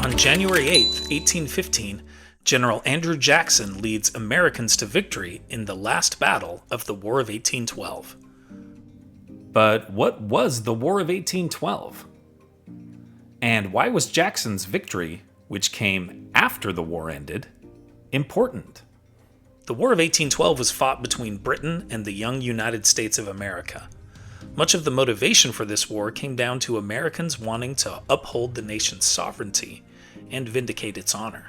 On January 8, 1815, General Andrew Jackson leads Americans to victory in the last battle of the War of 1812. But what was the War of 1812? And why was Jackson's victory, which came after the war ended, important? The War of 1812 was fought between Britain and the young United States of America. Much of the motivation for this war came down to Americans wanting to uphold the nation's sovereignty and vindicate its honor.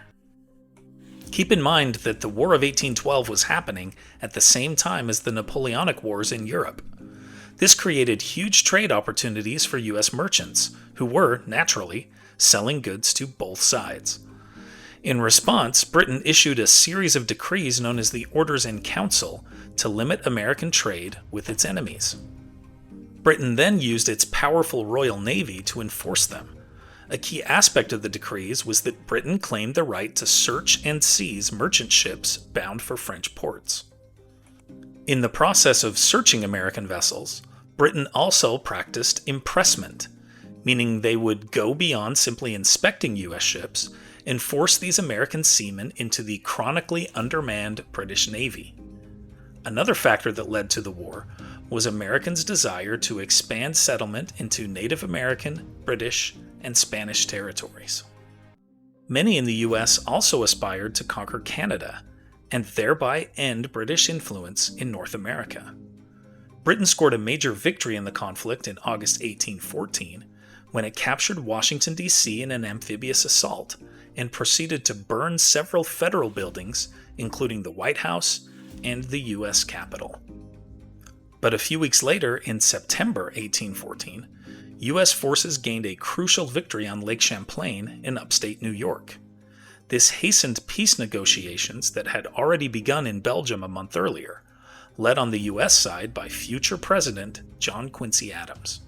Keep in mind that the War of 1812 was happening at the same time as the Napoleonic Wars in Europe. This created huge trade opportunities for U.S. merchants, who were, naturally, selling goods to both sides. In response, Britain issued a series of decrees known as the Orders in Council to limit American trade with its enemies. Britain then used its powerful Royal Navy to enforce them. A key aspect of the decrees was that Britain claimed the right to search and seize merchant ships bound for French ports. In the process of searching American vessels, Britain also practiced impressment, meaning they would go beyond simply inspecting U.S. ships and force these American seamen into the chronically undermanned British Navy. Another factor that led to the war was Americans' desire to expand settlement into Native American, British, and Spanish territories. Many in the U.S. also aspired to conquer Canada and thereby end British influence in North America. Britain scored a major victory in the conflict in August 1814 when it captured Washington, D.C. in an amphibious assault and proceeded to burn several federal buildings, including the White House and the U.S. Capitol. But a few weeks later, in September 1814, U.S. forces gained a crucial victory on Lake Champlain in upstate New York. This hastened peace negotiations that had already begun in Belgium a month earlier, led on the U.S. side by future President John Quincy Adams.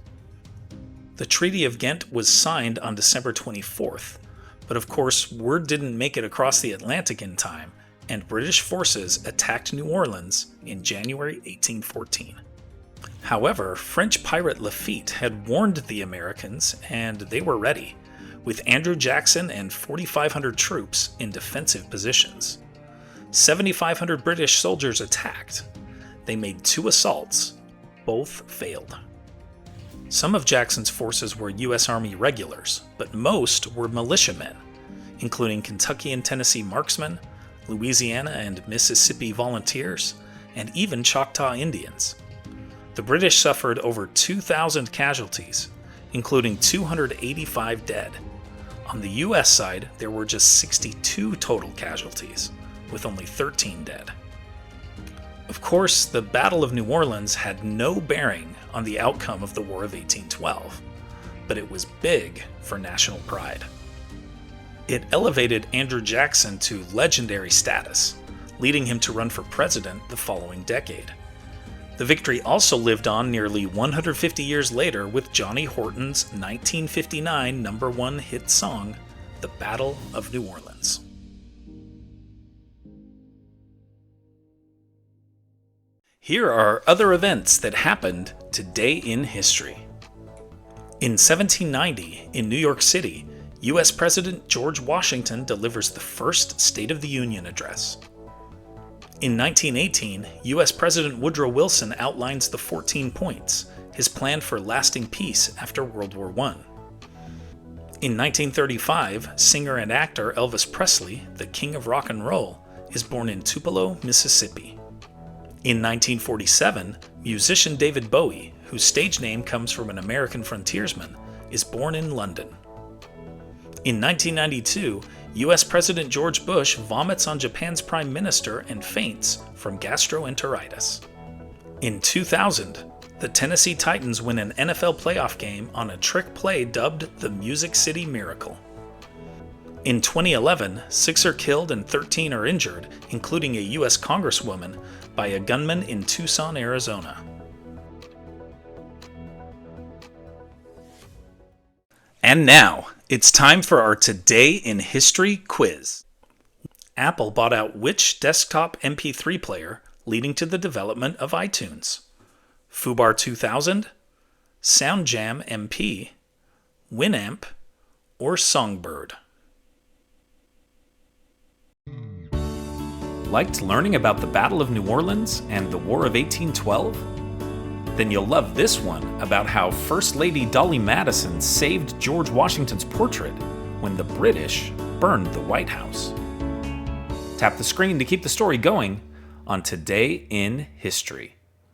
The Treaty of Ghent was signed on December 24th, but of course word didn't make it across the Atlantic in time, and British forces attacked New Orleans in January 1814. However, French pirate Lafitte had warned the Americans, and they were ready, with Andrew Jackson and 4,500 troops in defensive positions. 7,500 British soldiers attacked. They made 2 assaults. Both failed. Some of Jackson's forces were U.S. Army regulars, but most were militiamen, including Kentucky and Tennessee marksmen, Louisiana and Mississippi volunteers, and even Choctaw Indians. The British suffered over 2,000 casualties, including 285 dead. On the U.S. side, there were just 62 total casualties, with only 13 dead. Of course, the Battle of New Orleans had no bearing on the outcome of the War of 1812, but it was big for national pride. It elevated Andrew Jackson to legendary status, leading him to run for president the following decade. The victory also lived on nearly 150 years later with Johnny Horton's 1959 #1 hit song, The Battle of New Orleans. Here are other events that happened today in history. In 1790, in New York City, U.S. President George Washington delivers the first State of the Union address. In 1918, U.S. President Woodrow Wilson outlines the 14 points, his plan for lasting peace after World War I. In 1935, singer and actor Elvis Presley, the king of rock and roll, is born in Tupelo, Mississippi. In 1947, musician David Bowie, whose stage name comes from an American frontiersman, is born in London. In 1992, U.S. President George Bush vomits on Japan's prime minister and faints from gastroenteritis. In 2000, the Tennessee Titans win an NFL playoff game on a trick play dubbed the Music City Miracle. In 2011, 6 are killed and 13 are injured, including a U.S. Congresswoman, by a gunman in Tucson, Arizona. And now, it's time for our Today in History quiz. Apple bought out which desktop MP3 player, leading to the development of iTunes? Fubar 2000, SoundJam MP, Winamp, or Songbird? liked learning about the Battle of New Orleans and the War of 1812? Then you'll love this one about how First Lady Dolly Madison saved George Washington's portrait when the British burned the White House. Tap the screen to keep the story going on Today in History.